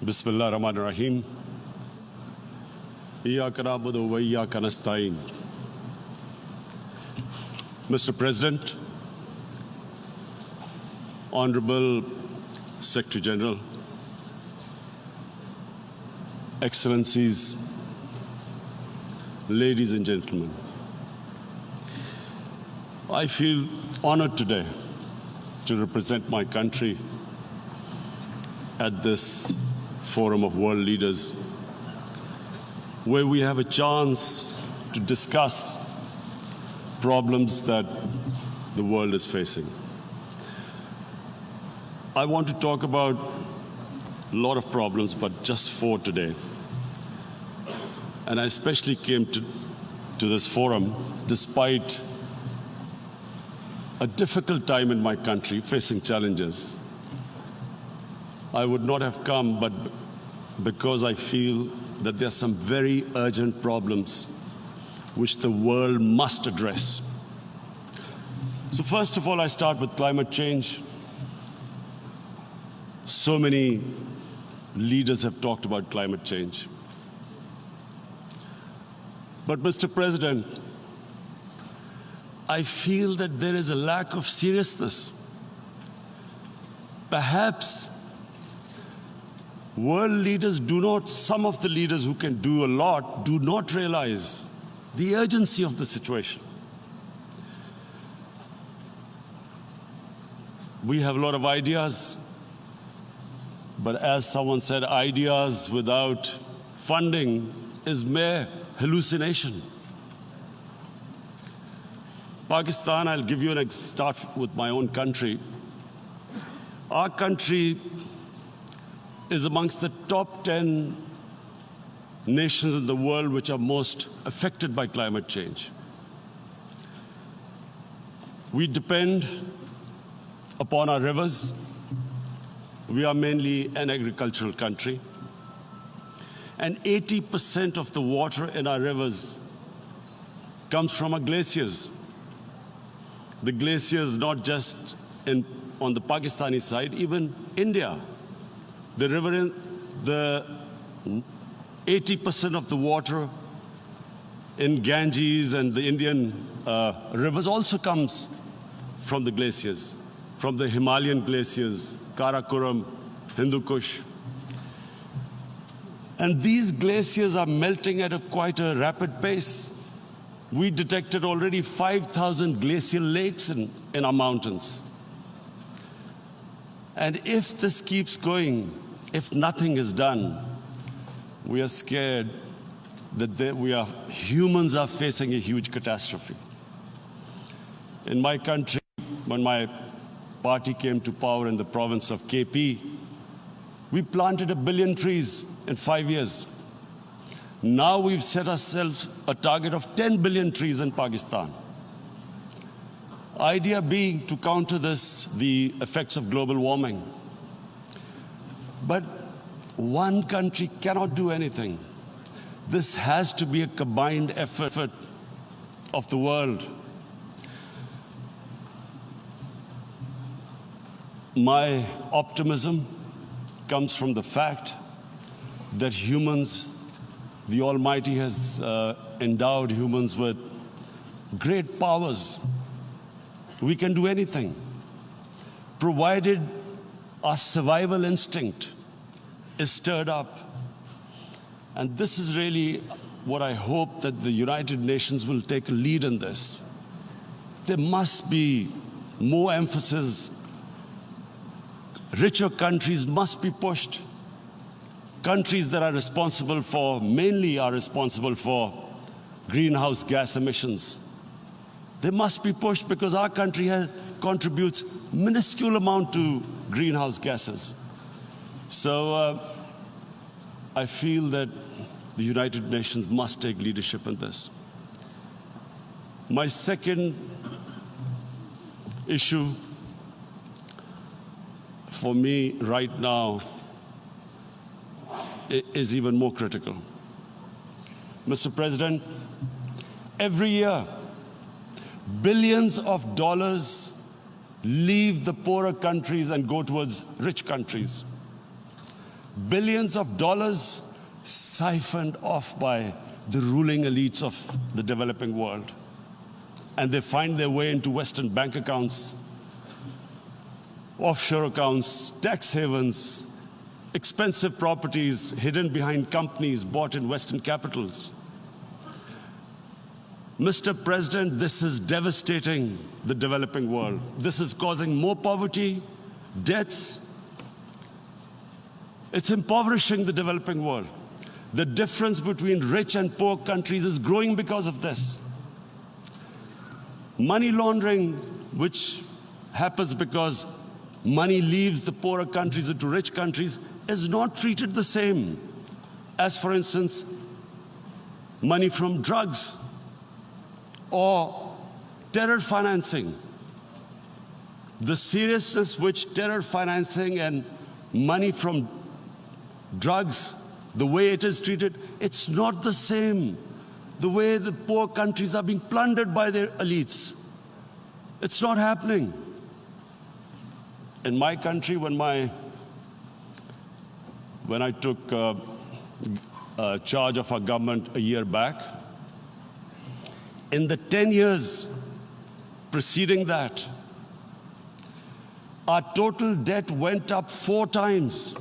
Bismillah ar-Rahman ar-Rahim. Iyyaka na'budu wa iyyaka nasta'in. Mr. President, Honorable Secretary General, Excellencies, ladies and gentlemen, I feel honored today to represent my country at this forum of world leaders, where we have a chance to discuss problems that the world is facing. I want to talk about a lot of problems, but just four today. And I especially came to this forum despite a difficult time in my country, facing challenges. I would not have come, but because I feel that there are some very urgent problems which the world must address. So first of all, I start with climate change. So many leaders have talked about climate change. But Mr. President, I feel that there is a lack of seriousness. Perhaps world leaders do not, some of the leaders who can do a lot, do not realize the urgency of the situation. We have a lot of ideas, but as someone said, ideas without funding is mere hallucination. Pakistan, I'll give you an start with my own country. Our country is amongst the top 10 nations in the world which are most affected by climate change. We depend upon our rivers. We are mainly an agricultural country. And 80% of the water in our rivers comes from our glaciers. The glaciers not just on the Pakistani side, even India. The river, the 80% of the water in Ganges and the Indian rivers also comes from the glaciers, from the Himalayan glaciers, Karakoram, Hindu Kush. And these glaciers are melting at quite a rapid pace. We detected already 5,000 glacial lakes in our mountains. And if this keeps going, if nothing is done, we are scared that humans are facing a huge catastrophe. In my country, when my party came to power in the province of KP, we planted 1 billion trees in 5 years. Now we've set ourselves a target of 10 billion trees in Pakistan. Idea being to counter the effects of global warming. But one country cannot do anything. This has to be a combined effort of the world. My optimism comes from the fact that humans, the Almighty has endowed humans with great powers. We can do anything, provided our survival instinct is stirred up. And this is really what I hope that the United Nations will take a lead in this. There must be more emphasis. Richer countries must be pushed. Countries that are responsible for, mainly are responsible for greenhouse gas emissions. They must be pushed because our country contributes minuscule amount to greenhouse gases. So I feel that the United Nations must take leadership in this. My second issue for me right now is even more critical. Mr. President, every year, billions of dollars leave the poorer countries and go towards rich countries. billions of dollars siphoned off by the ruling elites of the developing world. And they find their way into Western bank accounts, offshore accounts, tax havens, expensive properties hidden behind companies bought in Western capitals. Mr. President, this is devastating the developing world. This is causing more poverty, debts. It's impoverishing the developing world. The difference between rich and poor countries is growing because of this. Money laundering, which happens because money leaves the poorer countries into rich countries, is not treated the same as, for instance, money from drugs or terror financing. The seriousness which terror financing and money from drugs, the way it is treated, it's not the same. The way the poor countries are being plundered by their elites. It's not happening. In my country, when I took charge of our government a year back, in the 10 years preceding that, our total debt went up 4 times.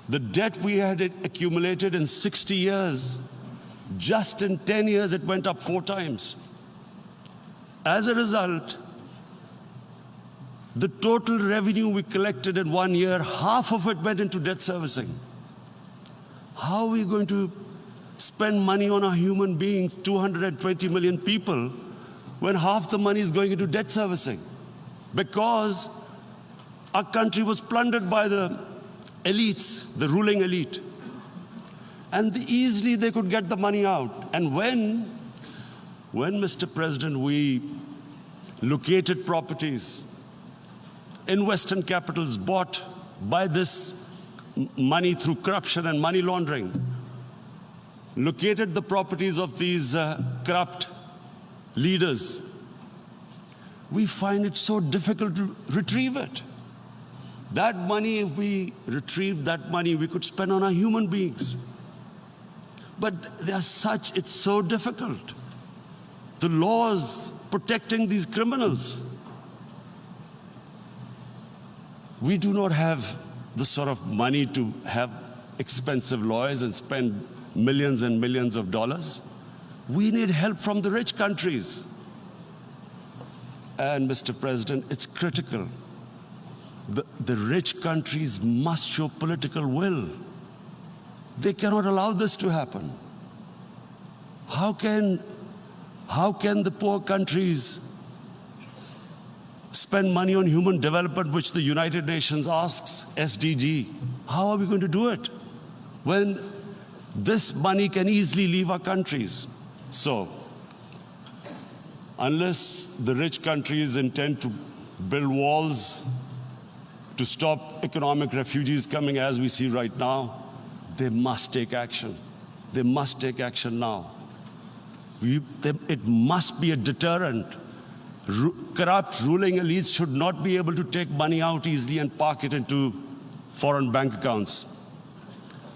The debt we had accumulated in 60 years, just in 10 years, it went up 4 times. As a result, the total revenue we collected in 1 year, half of it went into debt servicing. How are we going to spend money on our human beings, 220 million people, when half the money is going into debt servicing? Because our country was plundered by the elites, the ruling elite. And easily they could get the money out. And when, Mr. President, we located properties in Western capitals bought by this money through corruption and money laundering, located the properties of these corrupt leaders, we find it so difficult to retrieve it. That money, if we retrieved that money, we could spend on our human beings. But they are such, it's so difficult. The laws protecting these criminals. We do not have the sort of money to have expensive lawyers and spend millions and millions of dollars. We need help from the rich countries. And Mr. President, it's critical. The rich countries must show political will. They cannot allow this to happen. How can the poor countries spend money on human development, which the United Nations asks, SDG? How are we going to do it when this money can easily leave our countries? So, unless the rich countries intend to build walls to stop economic refugees coming as we see right now, they must take action. They must take action now. It must be a deterrent. Corrupt ruling elites should not be able to take money out easily and park it into foreign bank accounts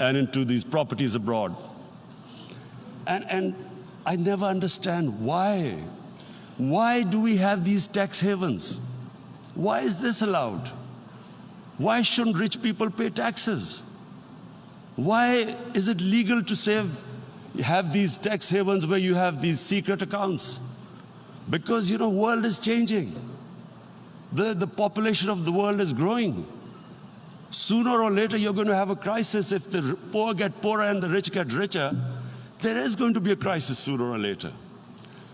and into these properties abroad. And I never understand why. Why do we have these tax havens? Why is this allowed? Why shouldn't rich people pay taxes? Why is it legal to have these tax havens where you have these secret accounts? Because, the world is changing. The population of the world is growing. Sooner or later, you're going to have a crisis. If the poor get poorer and the rich get richer, there is going to be a crisis sooner or later.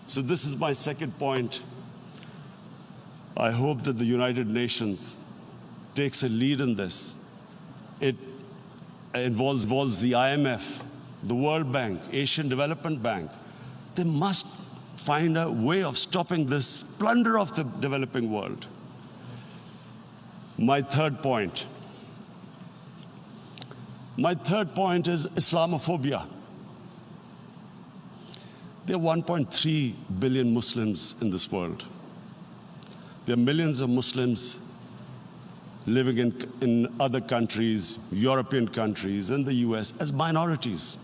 So this is my second point. I hope that the United Nations takes a lead in this. It involves the IMF, the World Bank, Asian Development Bank. They must find a way of stopping this plunder of the developing world. My third point is Islamophobia. There are 1.3 billion Muslims in this world. There are millions of Muslims living in other countries, European countries, in the US, as minorities.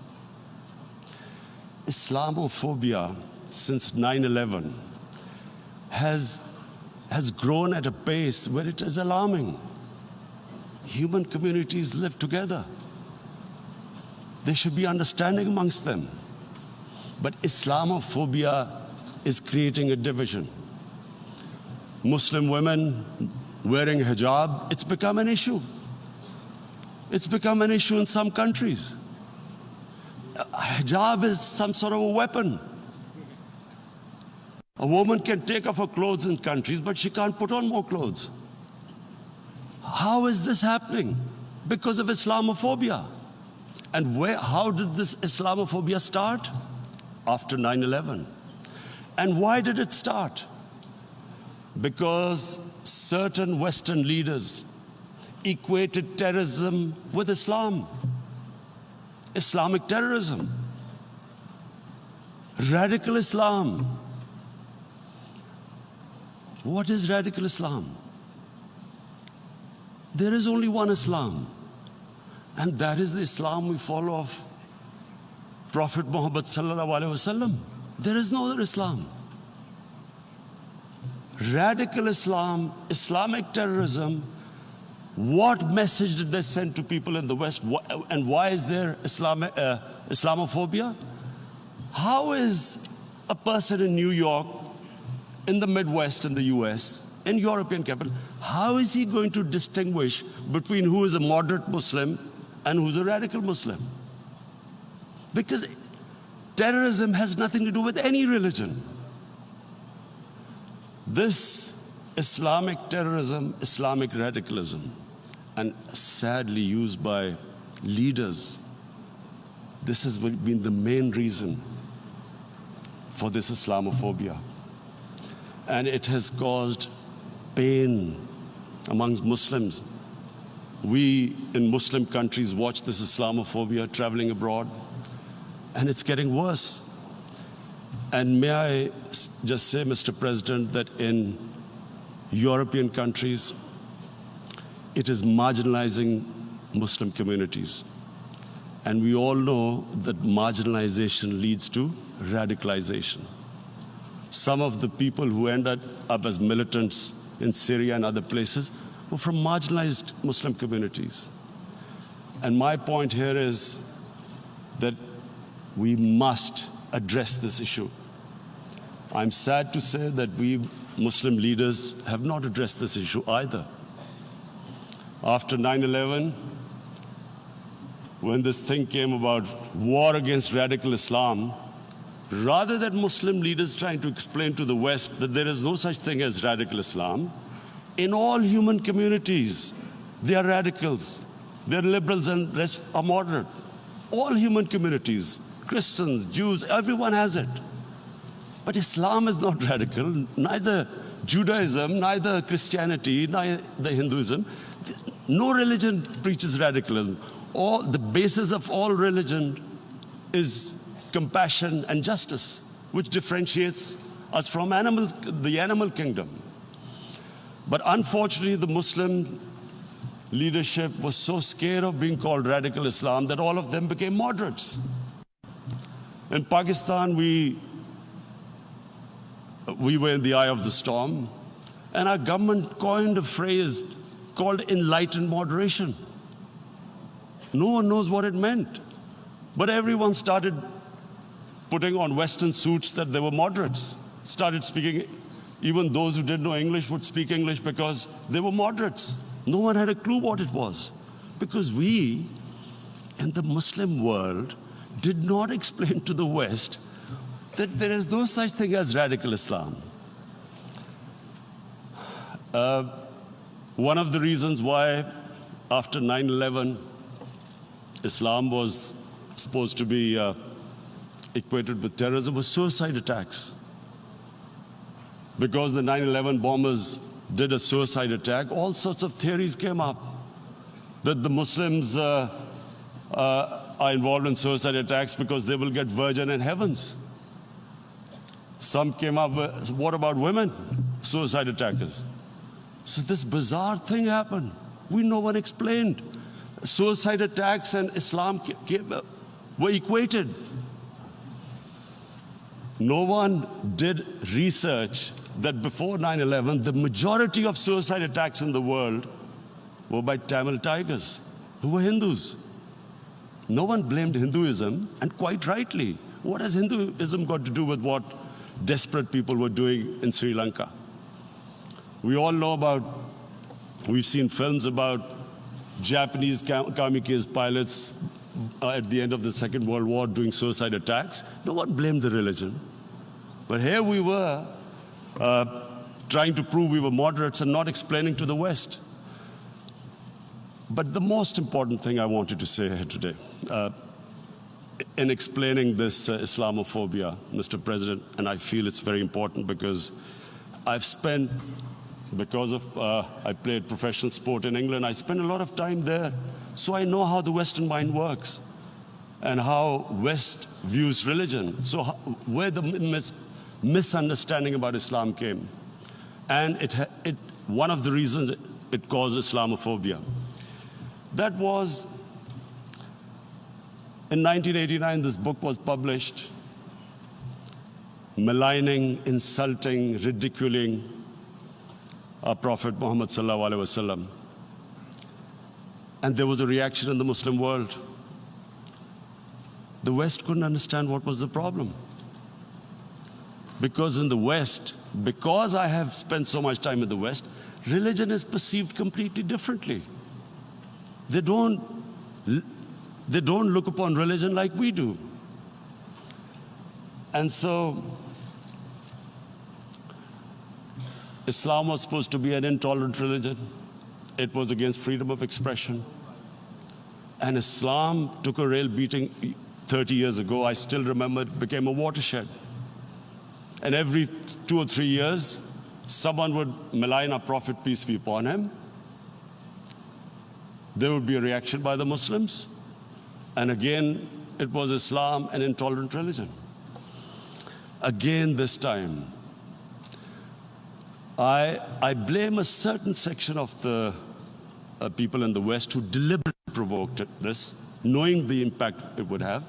Islamophobia since 9/11 has grown at a pace where it is alarming. Human communities live together. There should be understanding amongst them. But Islamophobia is creating a division. Muslim women wearing hijab, it's become an issue. It's become an issue in some countries. Hijab is some sort of a weapon. A woman can take off her clothes in countries, but she can't put on more clothes. How is this happening? Because of Islamophobia. And how did this Islamophobia start? After 9/11. And why did it start? Because certain Western leaders equated terrorism with Islam. Islamic terrorism. Radical Islam. What is radical Islam? There is only one Islam, and that is the Islam we follow of Prophet Muhammad sallallahu alaihi wasallam. There is no other Islam. Radical Islam, Islamic terrorism, what message did they send to people in the West? And why is there Islamophobia? How is a person in New York, in the Midwest, in the US, in European capital, how is he going to distinguish between who is a moderate Muslim and who's a radical Muslim? Because terrorism has nothing to do with any religion. This Islamic terrorism, Islamic radicalism, and sadly used by leaders, this has been the main reason for this Islamophobia. And it has caused pain amongst Muslims. We in Muslim countries watch this Islamophobia traveling abroad, and it's getting worse. And may I just say, Mr. President, that in European countries, it is marginalizing Muslim communities. And we all know that marginalization leads to radicalization. Some of the people who ended up as militants in Syria and other places were from marginalized Muslim communities. And my point here is that we must address this issue. I'm sad to say that we Muslim leaders have not addressed this issue either. After 9/11, when this thing came about war against radical Islam, rather than Muslim leaders trying to explain to the West that there is no such thing as radical Islam, in all human communities, they are radicals. They're liberals and rest are moderate. All human communities, Christians, Jews, everyone has it. But Islam is not radical, neither Judaism, neither Christianity, neither Hinduism. No religion preaches radicalism. The basis of all religion is compassion and justice, which differentiates us from the animal kingdom. But unfortunately, the Muslim leadership was so scared of being called radical Islam that all of them became moderates. In Pakistan, we were in the eye of the storm, and our government coined a phrase called enlightened moderation. No one knows what it meant, but everyone started putting on Western suits that they were moderates, started speaking. Even those who didn't know English would speak English because they were moderates. No one had a clue what it was, because we, in the Muslim world, did not explain to the West that there is no such thing as radical Islam. One of the reasons why, after 9/11, Islam was supposed to be equated with terrorism was suicide attacks. Because the 9/11 bombers did a suicide attack, all sorts of theories came up that the Muslims are involved in suicide attacks because they will get virgin in heavens. Some came up with, what about women, suicide attackers? So this bizarre thing happened. No one explained. Suicide attacks and Islam were equated. No one did research that before 9/11, the majority of suicide attacks in the world were by Tamil Tigers, who were Hindus. No one blamed Hinduism, and quite rightly. What has Hinduism got to do with what desperate people were doing in Sri Lanka? We all know about, we've seen films about Japanese kamikaze pilots at the end of the Second World War doing suicide attacks. No one blamed the religion. But here we were trying to prove we were moderates and not explaining to the West. But the most important thing I wanted to say here today, in explaining this Islamophobia, Mr. President, and I feel it's very important because I've spent, because of I played professional sport in England, I spent a lot of time there, so I know how the Western mind works and how West views religion. So where the misunderstanding about Islam came, and one of the reasons it caused Islamophobia. That was, in 1989, this book was published, maligning, insulting, ridiculing our Prophet Muhammad sallallahu alaihi wasallam. And there was a reaction in the Muslim world. The West couldn't understand what was the problem. Because in the West, because I have spent so much time in the West, religion is perceived completely differently. They don't look upon religion like we do. And so Islam was supposed to be an intolerant religion. It was against freedom of expression. And Islam took a real beating 30 years ago. I still remember it became a watershed. And every 2 or 3 years, someone would malign our Prophet, peace be upon him. There would be a reaction by the Muslims. And again, it was Islam, an intolerant religion. Again, this time, I blame a certain section of the people in the West who deliberately provoked this, knowing the impact it would have.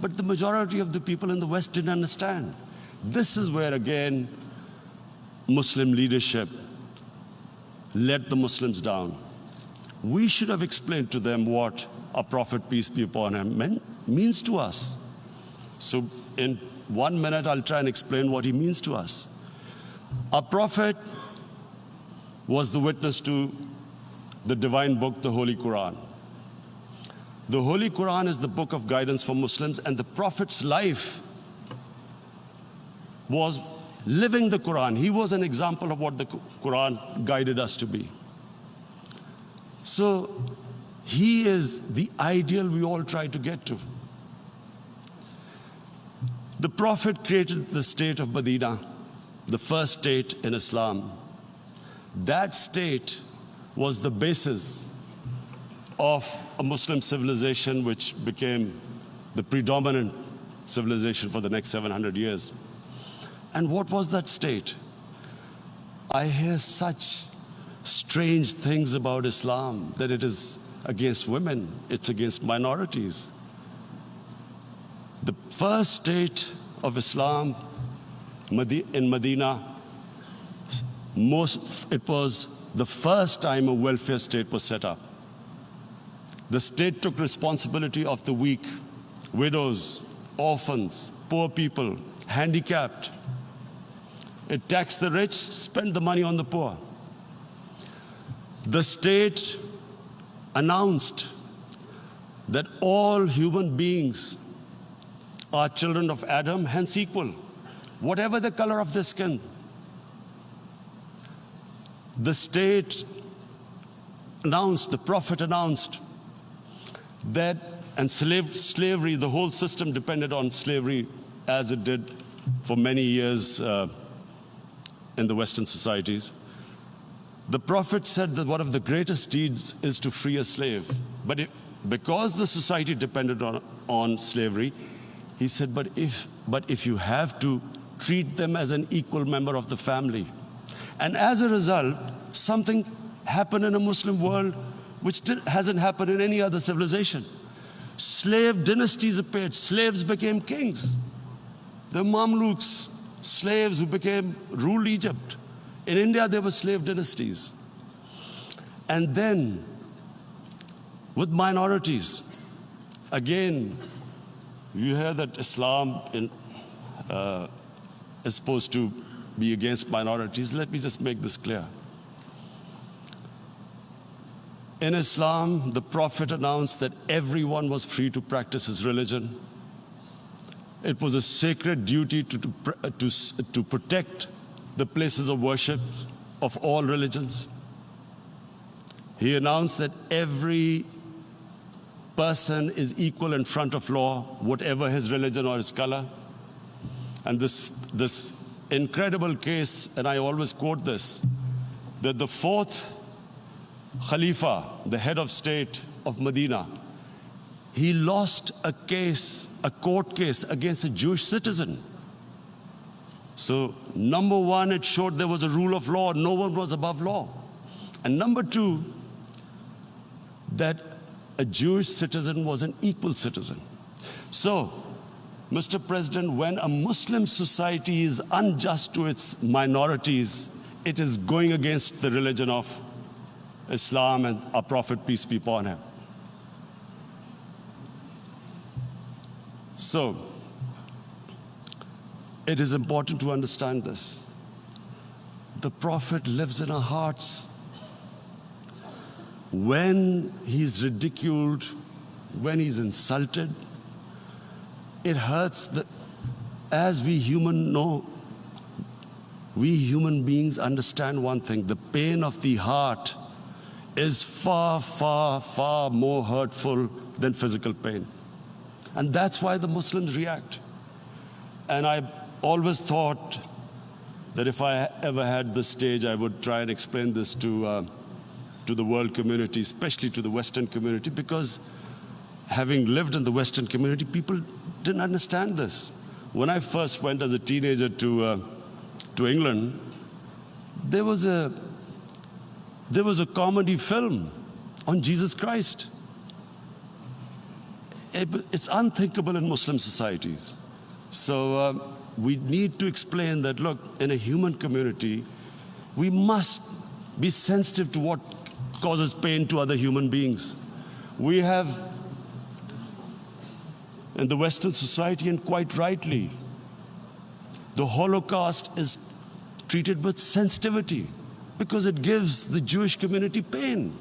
But the majority of the people in the West didn't understand. This is where, again, Muslim leadership let the Muslims down. We should have explained to them what our Prophet, peace be upon him, means to us. So in 1 minute, I'll try and explain what he means to us. Our Prophet was the witness to the divine book, the Holy Quran. The Holy Quran is the book of guidance for Muslims, and the Prophet's life was living the Quran. He was an example of what the Quran guided us to be. So he is the ideal we all try to get to. The Prophet created the state of Medina, the first state in Islam. That state was the basis of a Muslim civilization which became the predominant civilization for the next 700 years. And what was that state? I hear such strange things about Islam, that it is against women, it's against minorities. The first state of Islam in Medina, it was the first time a welfare state was set up. The state took responsibility of the weak, widows, orphans, poor people, handicapped. It taxed the rich, spent the money on the poor. The state announced that all human beings are children of Adam, hence equal, whatever the color of their skin. The state announced, the Prophet announced that, and slavery, the whole system depended on slavery as it did for many years in the Western societies. The Prophet said that one of the greatest deeds is to free a slave. But because the society depended on slavery, he said, but if you have to, treat them as an equal member of the family. And as a result, something happened in a Muslim world which hasn't happened in any other civilization. Slave dynasties appeared. Slaves became kings. The Mamluks, slaves who ruled Egypt. In India, there were slave dynasties. And then, with minorities, again, you hear that Islam is supposed to be against minorities. Let me just make this clear. In Islam, the Prophet announced that everyone was free to practice his religion. It was a sacred duty to protect the places of worship of all religions. He announced that every person is equal in front of law, whatever his religion or his color. And this incredible case, and I always quote this, that the fourth Khalifa, the head of state of Medina, he lost a court case against a Jewish citizen. So, number one, it showed there was a rule of law, no one was above law. And number two, that a Jewish citizen was an equal citizen. So, Mr. President, when a Muslim society is unjust to its minorities, it is going against the religion of Islam and our Prophet, peace be upon him. So, it is important to understand this. The Prophet lives in our hearts. When he's ridiculed, when he's insulted, it hurts. As we human beings understand one thing: the pain of the heart is far, far, far more hurtful than physical pain. And that's why the Muslims react. And I always thought that if I ever had this stage, I would try and explain this to the world community, especially to the Western community, because having lived in the Western community, people didn't understand this. When I first went as a teenager to England, there was a comedy film on Jesus Christ. It's unthinkable in Muslim societies. So we need to explain that, look, in a human community, we must be sensitive to what causes pain to other human beings. We have, in the Western society, and quite rightly, the Holocaust is treated with sensitivity because it gives the Jewish community pain.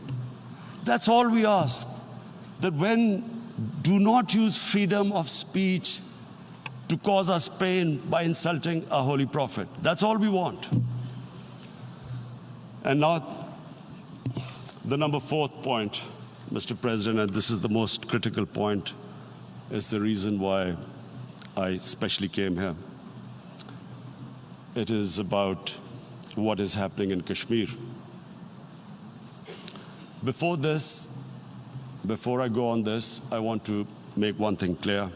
That's all we ask. That do not use freedom of speech to cause us pain by insulting our holy prophet. That's all we want. And now, the number fourth point, Mr. President, and this is the most critical point, is the reason why I especially came here. It is about what is happening in Kashmir. Before I go on this, I want to make one thing clear,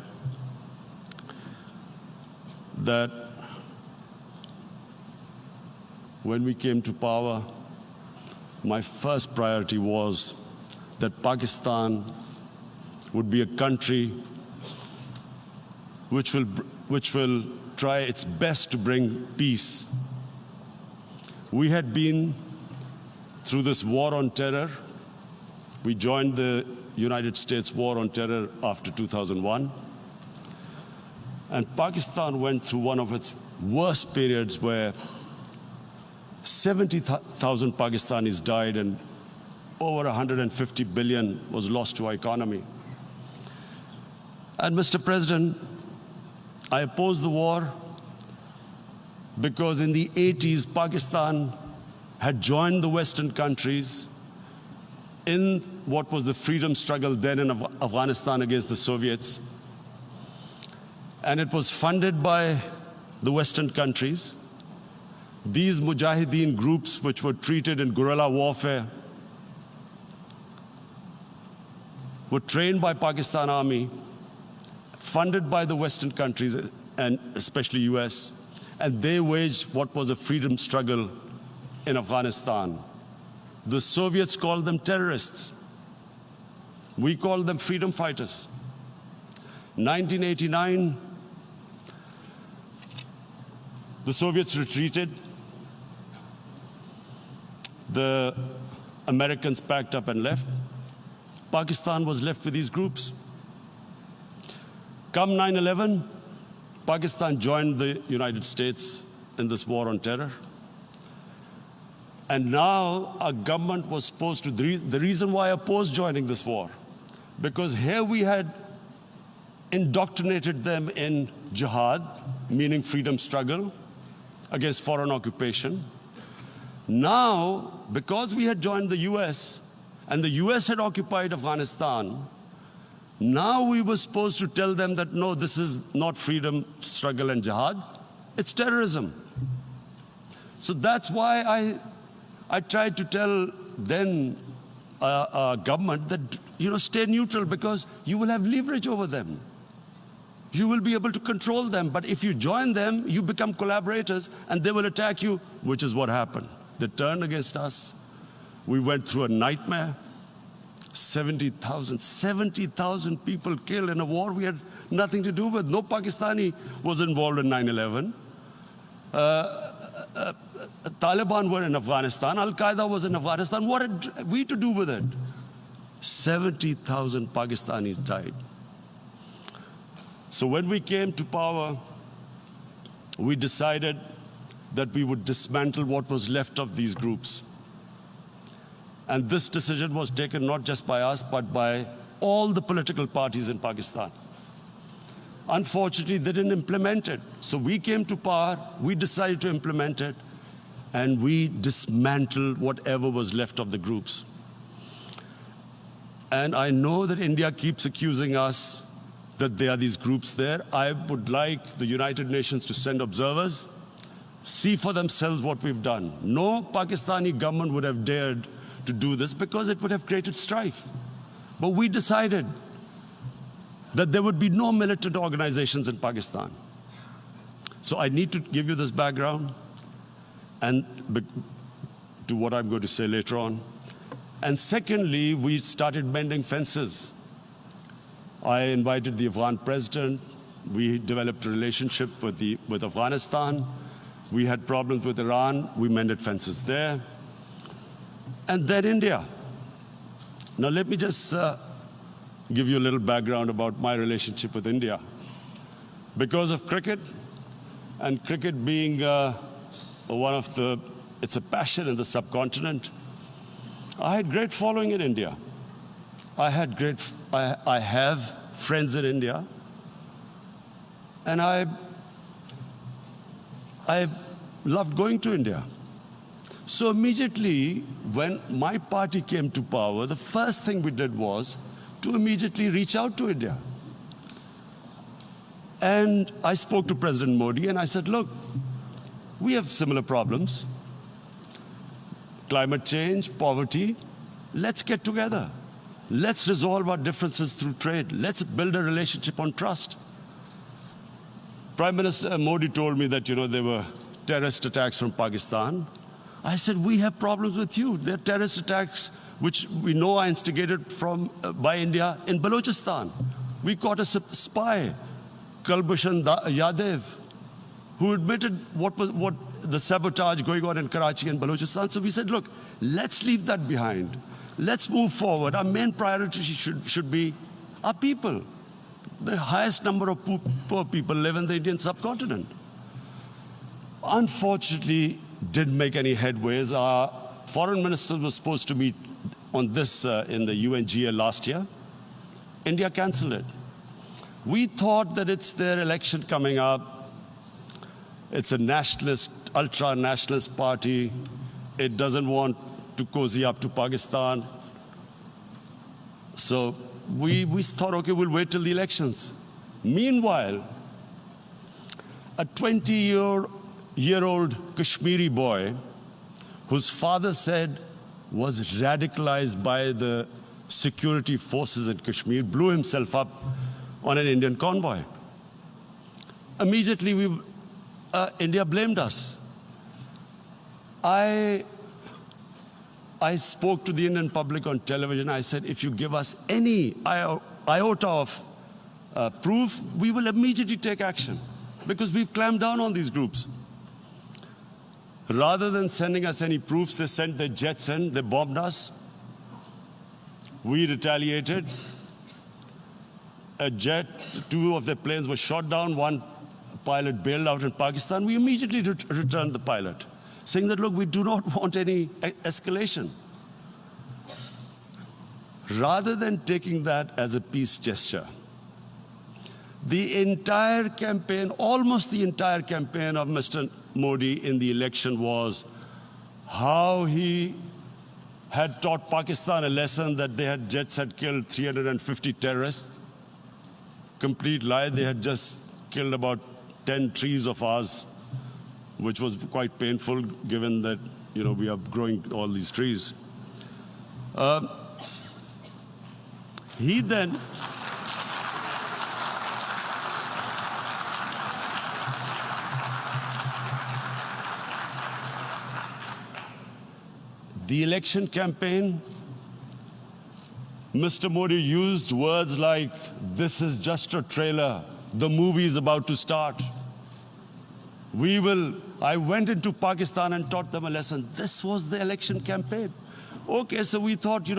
that when we came to power, my first priority was that Pakistan would be a country which will try its best to bring peace. We had been through this war on terror. We joined the United States war on terror after 2001. And Pakistan went through one of its worst periods where 70,000 Pakistanis died and over 150 billion was lost to our economy. And Mr. President, I oppose the war because in the 80s, Pakistan had joined the Western countries in what was the freedom struggle then in Afghanistan against the Soviets. And it was funded by the Western countries. These Mujahideen groups, which were treated in guerrilla warfare, were trained by Pakistan Army, funded by the Western countries, and especially US, and they waged what was a freedom struggle in Afghanistan. The Soviets called them terrorists. We call them freedom fighters. 1989, the Soviets retreated. The Americans packed up and left. Pakistan was left with these groups. Come 9/11, Pakistan joined the United States in this war on terror. And now our government was supposed to, the reason why I opposed joining this war, because here we had indoctrinated them in jihad, meaning freedom struggle against foreign occupation. Now, because we had joined the US, and the US had occupied Afghanistan, now we were supposed to tell them that, no, this is not freedom struggle and jihad, it's terrorism. So that's why I tried to tell then government that, stay neutral, because you will have leverage over them. You will be able to control them. But if you join them, you become collaborators, and they will attack you, which is what happened. They turned against us. We went through a nightmare. 70,000 people killed in a war we had nothing to do with. No Pakistani was involved in 9/11. Taliban were in Afghanistan. Al-Qaeda was in Afghanistan. What had we to do with it? 70,000 Pakistanis died. So when we came to power, we decided that we would dismantle what was left of these groups. And this decision was taken not just by us, but by all the political parties in Pakistan. Unfortunately, they didn't implement it. So we came to power, we decided to implement it, and we dismantled whatever was left of the groups. And I know that India keeps accusing us that there are these groups there. I would like the United Nations to send observers, see for themselves what we've done. No Pakistani government would have dared to do this because it would have created strife. But we decided that there would be no militant organizations in Pakistan. So I need to give you this background and to what I'm going to say later on. And secondly, we started mending fences. I invited the Afghan president. We developed a relationship with Afghanistan. We had problems with Iran. We mended fences there. And then India. Now let me just give you a little background about my relationship with India. Because of cricket, and cricket being it's a passion in the subcontinent, I had great following in India. I have friends in India, and I loved going to India. So immediately, when my party came to power, the first thing we did was to immediately reach out to India. And I spoke to President Modi, and I said, look, we have similar problems. Climate change, poverty. Let's get together. Let's resolve our differences through trade. Let's build a relationship on trust. Prime Minister Modi told me that, there were terrorist attacks from Pakistan. I said, we have problems with you. There are terrorist attacks which we know are instigated by India in Balochistan. We caught a spy, Kulbhushan Yadav, who admitted what the sabotage going on in Karachi and Balochistan. So we said, look, let's leave that behind. Let's move forward. Our main priority should be our people. The highest number of poor people live in the Indian subcontinent. Unfortunately, didn't make any headways. Our foreign ministers were supposed to meet on this in the UNGA last year. India canceled it. We thought that it's their election coming up. It's a nationalist, ultra-nationalist party. It doesn't want to cozy up to Pakistan. So we thought, okay, we'll wait till the elections. Meanwhile, a 20-year-old Kashmiri boy, whose father said was radicalized by the security forces in Kashmir, blew himself up on an Indian convoy. Immediately, India blamed us. I spoke to the Indian public on television. I said, if you give us any iota of proof, we will immediately take action, because we've clamped down on these groups. Rather than sending us any proofs, they sent their jets in, they bombed us. We retaliated. A jet, 2 of their planes were shot down, 1 pilot bailed out in Pakistan. We immediately returned the pilot, saying that, look, we do not want any escalation. Rather than taking that as a peace gesture, the entire campaign, almost the entire campaign of Mr. Modi in the election was how he had taught Pakistan a lesson that jets had killed 350 terrorists. Complete lie. They had just killed about 10 trees of ours, which was quite painful given that, we are growing all these trees. He then the election campaign, Mr. Modi used words like, this is just a trailer, the movie is about to start. I went into Pakistan and taught them a lesson. This was the election campaign. Okay, so we thought,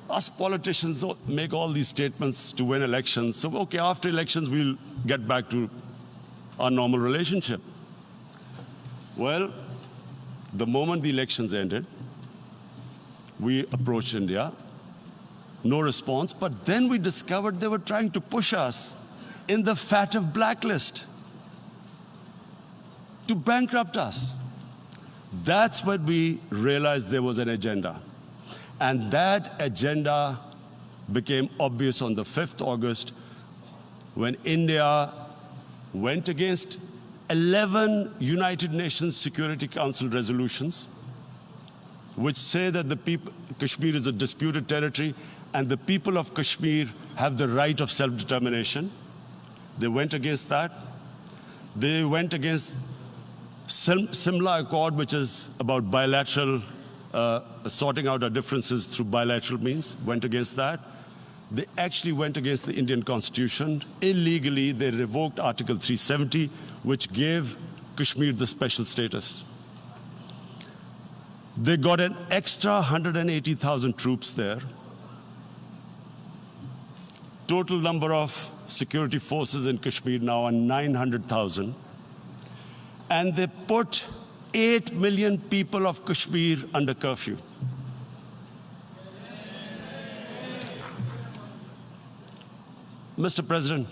us politicians make all these statements to win elections. So, okay, after elections, we'll get back to our normal relationship. Well, the moment the elections ended, we approached India. No response, but then we discovered they were trying to push us in the FATF blacklist to bankrupt us. That's when we realized there was an agenda. And that agenda became obvious on the 5th August when India went against 11 United Nations Security Council resolutions, which say that Kashmir is a disputed territory and the people of Kashmir have the right of self-determination. They went against that. They went against Simla Accord, which is about bilateral, sorting out our differences through bilateral means, went against that. They actually went against the Indian Constitution. Illegally, they revoked Article 370, which gave Kashmir the special status. They got an extra 180,000 troops there. Total number of security forces in Kashmir now are 900,000. And they put 8 million people of Kashmir under curfew. Mr. President,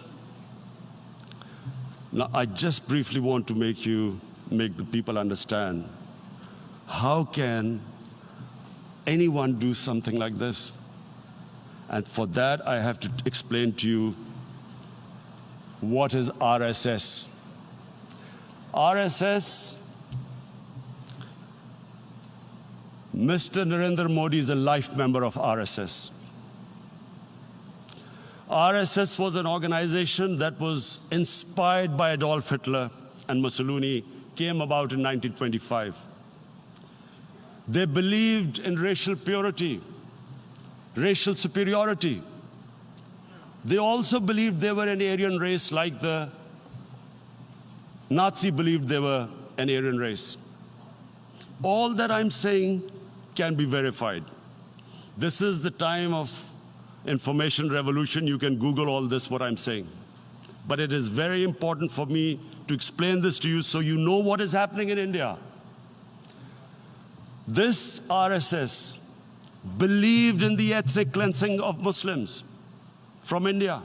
now I just briefly want to make the people understand, how can anyone do something like this? And for that, I have to explain to you what is RSS. RSS, Mr. Narendra Modi is a life member of RSS. RSS was an organization that was inspired by Adolf Hitler and Mussolini, came about in 1925. They believed in racial purity, racial superiority. They also believed they were an Aryan race, like the Nazi believed they were an Aryan race. All that I'm saying can be verified. This is the time of information revolution. You can Google all this, what I'm saying. But it is very important for me to explain this to you so you know what is happening in India. This RSS believed in the ethnic cleansing of Muslims from India.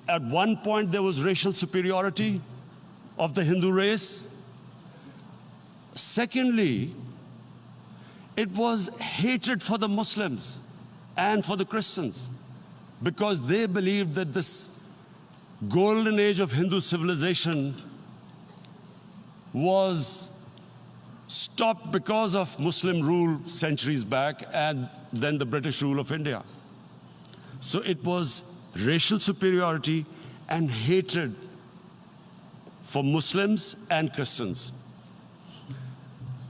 At one point, there was racial superiority of the Hindu race. Secondly, it was hatred for the Muslims and for the Christians, because they believed that this golden age of Hindu civilization was stopped because of Muslim rule centuries back and then the British rule of India. So it was racial superiority and hatred for Muslims and Christians.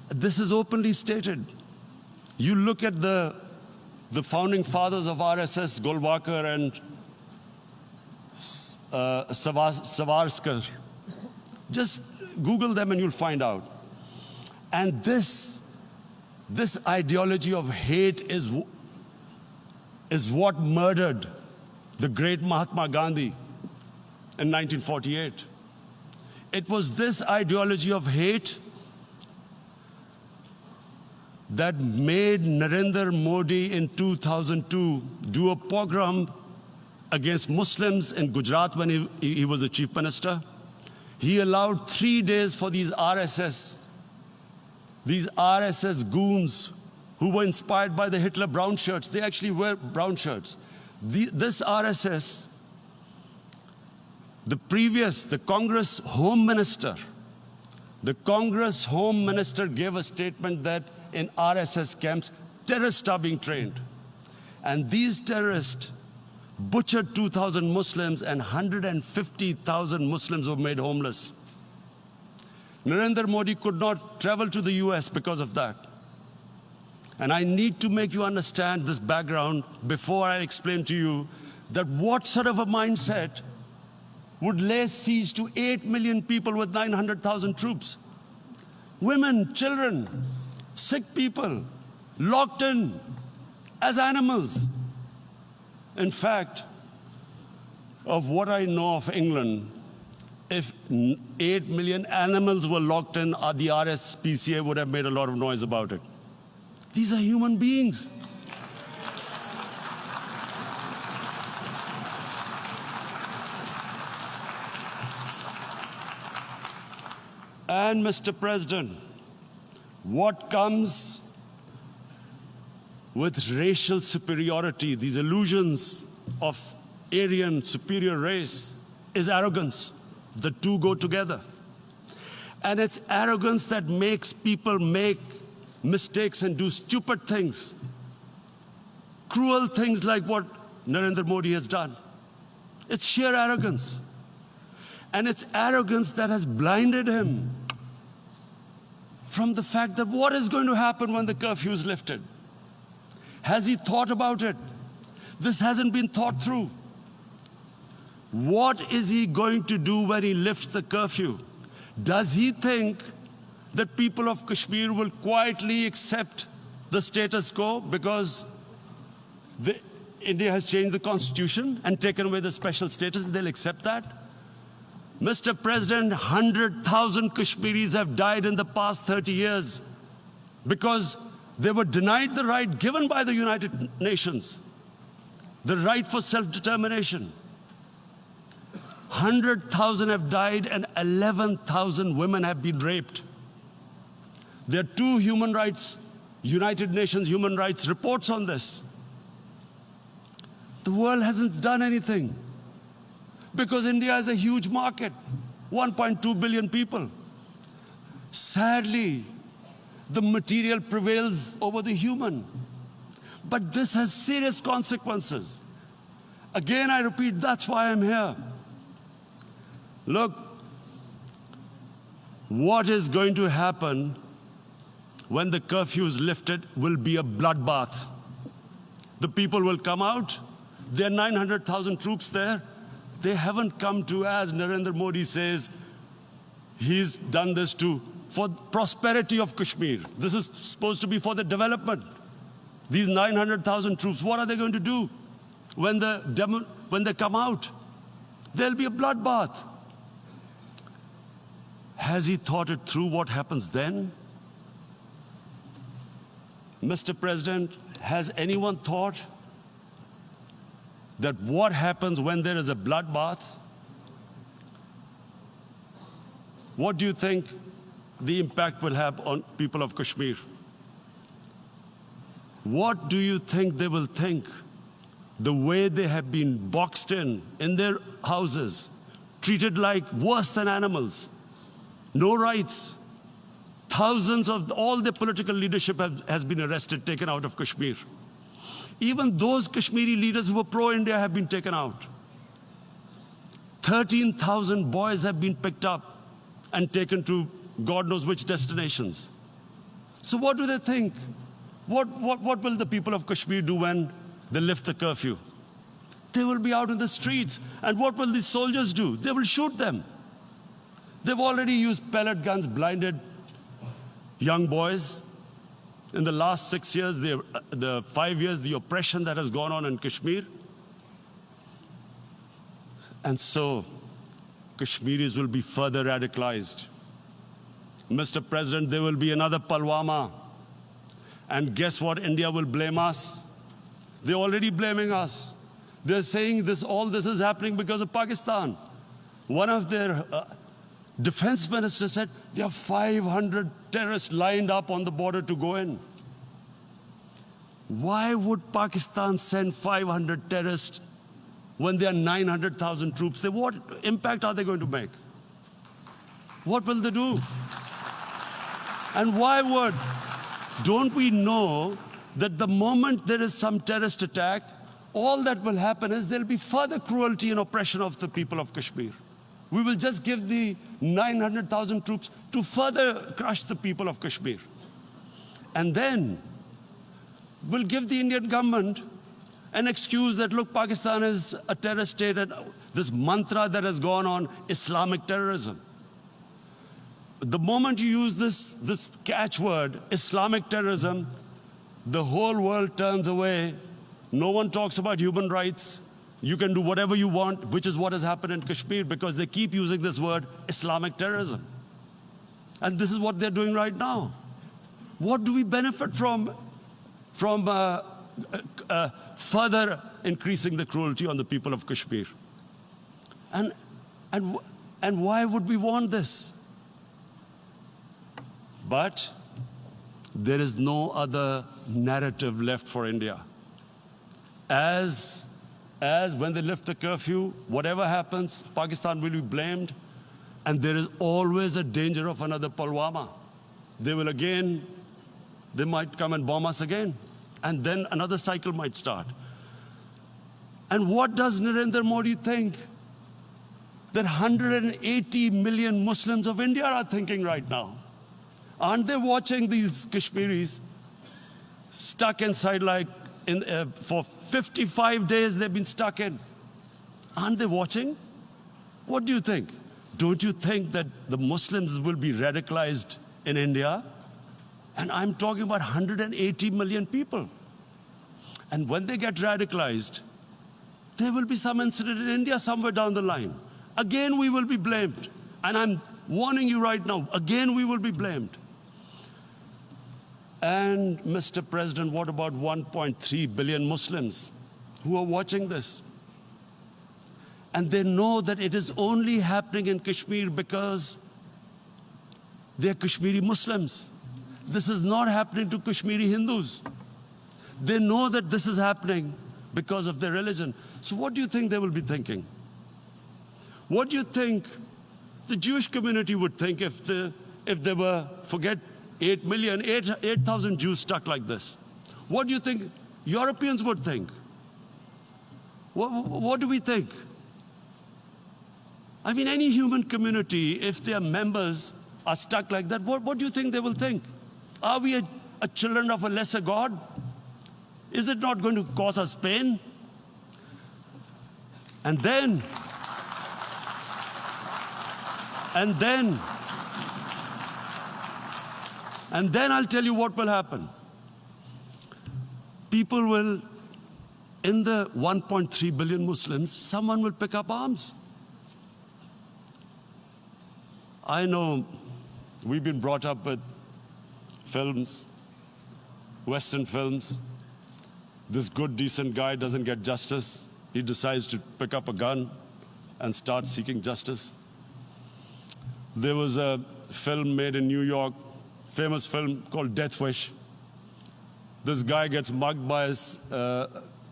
This is openly stated. You look at the founding fathers of RSS, Golwalkar and Savarkar. Just Google them and you'll find out. And this ideology of hate is what murdered the great Mahatma Gandhi in 1948. It was this ideology of hate that made Narendra Modi in 2002 do a pogrom against Muslims in Gujarat when he was the chief minister. He allowed 3 days for these RSS goons who were inspired by the Hitler brown shirts. They actually wear brown shirts. This RSS, the Congress Home Minister gave a statement that in RSS camps, terrorists are being trained. And these terrorists butchered 2,000 Muslims and 150,000 Muslims were made homeless. Narendra Modi could not travel to the US because of that. And I need to make you understand this background before I explain to you that what sort of a mindset would lay siege to 8 million people with 900,000 troops. Women, children, sick people, locked in as animals. In fact, of what I know of England, if 8 million animals were locked in, the RSPCA would have made a lot of noise about it. These are human beings. And Mr. President, what comes with racial superiority, these illusions of Aryan superior race, is arrogance. The two go together. And it's arrogance that makes people make mistakes and do stupid things, cruel things like what Narendra Modi has done. It's sheer arrogance. And it's arrogance that has blinded him from the fact that what is going to happen when the curfew is lifted? Has he thought about it? This hasn't been thought through. What is he going to do when he lifts the curfew? Does he think that people of Kashmir will quietly accept the status quo because India has changed the constitution and taken away the special status? They'll accept that? Mr. President, 100,000 Kashmiris have died in the past 30 years because they were denied the right given by the United Nations, the right for self-determination. 100,000 have died and 11,000 women have been raped. There are 2 human rights, United Nations human rights reports on this. The world hasn't done anything because India is a huge market, 1.2 billion people. Sadly, the material prevails over the human. But this has serious consequences. Again, I repeat, that's why I'm here. Look, what is going to happen when the curfew is lifted will be a bloodbath. The people will come out. There are 900,000 troops there. They haven't come to, as Narendra Modi says, he's done this for prosperity of Kashmir. This is supposed to be for the development. These 900,000 troops, what are they going to do when they come out? There'll be a bloodbath. Has he thought it through what happens then? Mr. President, has anyone thought that what happens when there is a bloodbath? What do you think the impact will have on people of Kashmir? What do you think they will think? The way they have been boxed in their houses, treated like worse than animals, no rights. Thousands of all the political leadership has been arrested, taken out of Kashmir. Even those Kashmiri leaders who were pro-India have been taken out. 13,000 boys have been picked up and taken to God knows which destinations. So what do they think? What will the people of Kashmir do when they lift the curfew? They will be out in the streets. And what will these soldiers do? They will shoot them. They've already used pellet guns, blinded young boys. In the last 6 years, the 5 years, the oppression that has gone on in Kashmir. And so, Kashmiris will be further radicalized. Mr. President, there will be another Pulwama. And guess what? India will blame us. They're already blaming us. They're saying all this is happening because of Pakistan. One of their defense ministers said there are 500 terrorists lined up on the border to go in. Why would Pakistan send 500 terrorists when there are 900,000 troops? What impact are they going to make? What will they do? And don't we know that the moment there is some terrorist attack, all that will happen is there'll be further cruelty and oppression of the people of Kashmir. We will just give the 900,000 troops to further crush the people of Kashmir. And then we'll give the Indian government an excuse that, look, Pakistan is a terrorist state, and this mantra that has gone on, Islamic terrorism. The moment you use this catchword, Islamic terrorism, the whole world turns away. No one talks about human rights. You can do whatever you want, which is what has happened in Kashmir, because they keep using this word, Islamic terrorism. And this is what they're doing right now. What do we benefit from further increasing the cruelty on the people of Kashmir? And why would we want this? But there is no other narrative left for India. As when they lift the curfew, whatever happens, Pakistan will be blamed, and there is always a danger of another Pulwama. They might come and bomb us again, and then another cycle might start. And what does Narendra Modi think that 180 million Muslims of India are thinking right now? Aren't they watching these Kashmiris stuck inside for 55 days they've been stuck in? Aren't they watching? What do you think? Don't you think that the Muslims will be radicalized in India? And I'm talking about 180 million people. And when they get radicalized, there will be some incident in India somewhere down the line. Again, we will be blamed. And I'm warning you right now, again, we will be blamed. And Mr. President, what about 1.3 billion Muslims who are watching this? And they know that it is only happening in Kashmir because they're Kashmiri Muslims. This is not happening to Kashmiri Hindus. They know that this is happening because of their religion. So what do you think they will be thinking? What do you think the Jewish community would think if they were, forget 8,000 Jews stuck like this? What do you think Europeans would think? What do we think? I mean, any human community, if their members are stuck like that, what do you think they will think? Are we a children of a lesser God? Is it not going to cause us pain? And then I'll tell you what will happen. People will, in the 1.3 billion Muslims, someone will pick up arms. I know we've been brought up with films, Western films. This good, decent guy doesn't get justice. He decides to pick up a gun and start seeking justice. There was a film made in New York, famous film called Death Wish. This guy gets mugged by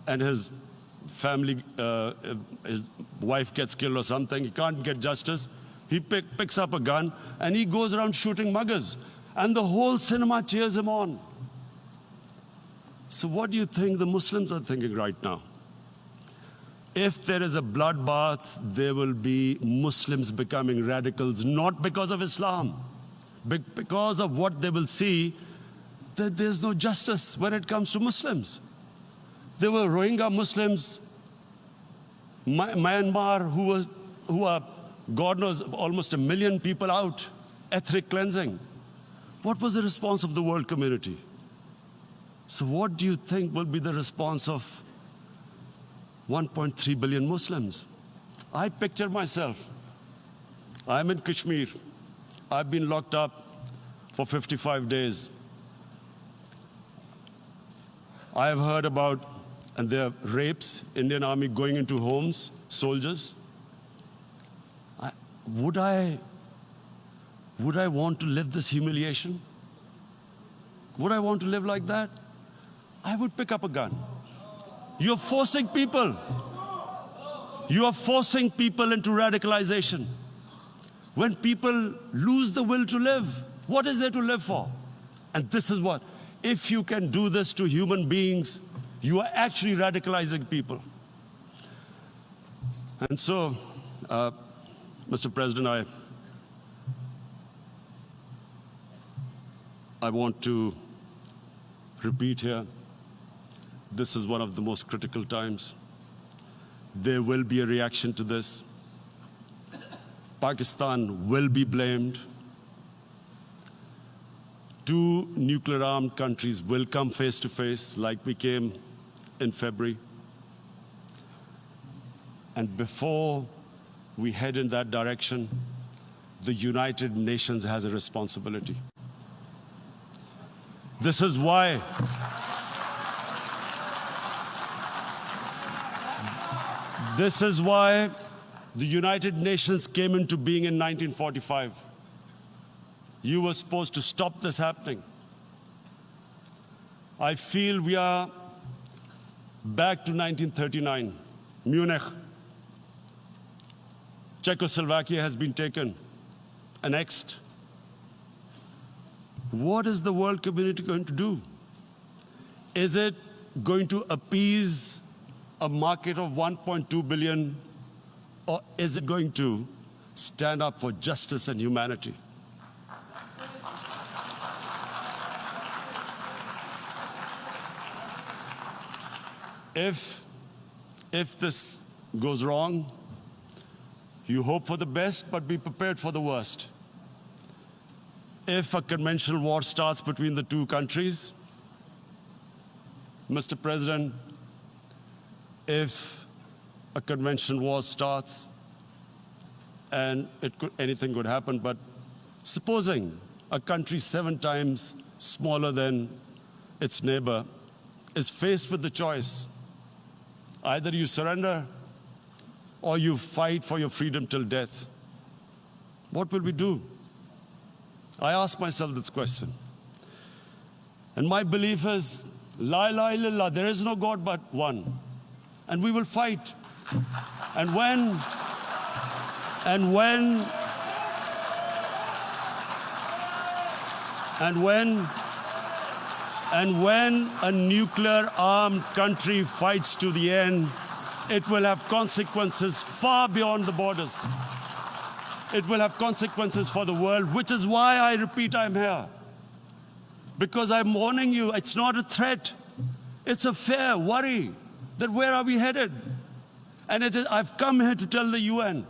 and his family, his wife gets killed or something. He can't get justice. He picks up a gun and he goes around shooting muggers. And the whole cinema cheers him on. So what do you think the Muslims are thinking right now? If there is a bloodbath, there will be Muslims becoming radicals, not because of Islam, but because of what they will see, that there's no justice when it comes to Muslims. There were Rohingya Muslims, Myanmar, who are, God knows, almost 1 million people out, ethnic cleansing. What was the response of the world community? So what do you think will be the response of 1.3 billion Muslims? I picture myself. I'm in Kashmir. I've been locked up for 55 days. I have heard about, and there are rapes, Indian Army going into homes, soldiers. Would I want to live this humiliation? Would I want to live like that? I would pick up a gun. You're forcing people. You are forcing people into radicalization. When people lose the will to live, what is there to live for? And this is what, if you can do this to human beings, you are actually radicalizing people. And so, Mr. President, I want to repeat here, this is one of the most critical times. There will be a reaction to this. Pakistan will be blamed. 2 nuclear-armed countries will come face to face like we came in February. And before we head in that direction, the United Nations has a responsibility. This is why the United Nations came into being in 1945. You were supposed to stop this happening. I feel we are back to 1939, Munich. Czechoslovakia has been taken, annexed. What is the world community going to do? Is it going to appease a market of 1.2 billion, or is it going to stand up for justice and humanity? If this goes wrong, you hope for the best, but be prepared for the worst. If a conventional war starts between the 2 countries, Mr. President, if a conventional war starts, and anything could happen, but supposing a country 7 times smaller than its neighbor is faced with the choice, either you surrender or you fight for your freedom till death, what will we do? I ask myself this question. And my belief is, La ilaha illallah, there is no God but one. And we will fight. And when a nuclear-armed country fights to the end, it will have consequences far beyond the borders. It will have consequences for the world, which is why I repeat I'm here. Because I'm warning you, it's not a threat. It's a fair worry that where are we headed? And I've come here to tell the UN,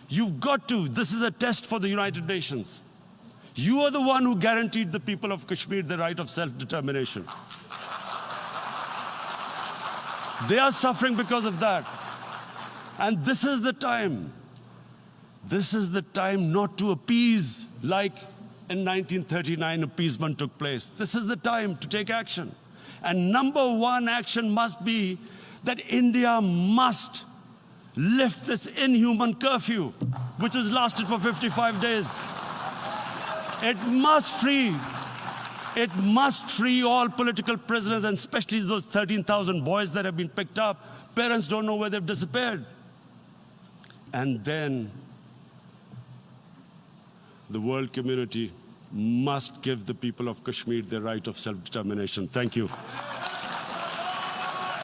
you've got to, this is a test for the United Nations. You are the one who guaranteed the people of Kashmir the right of self-determination. They are suffering because of that. And this is the time. This is the time not to appease like in 1939 appeasement took place. This is the time to take action. And number 1 action must be that India must lift this inhuman curfew, which has lasted for 55 days. It must free all political prisoners, and especially those 13,000 boys that have been picked up. Parents don't know where they've disappeared. And then the world community must give the people of Kashmir their right of self-determination. Thank you.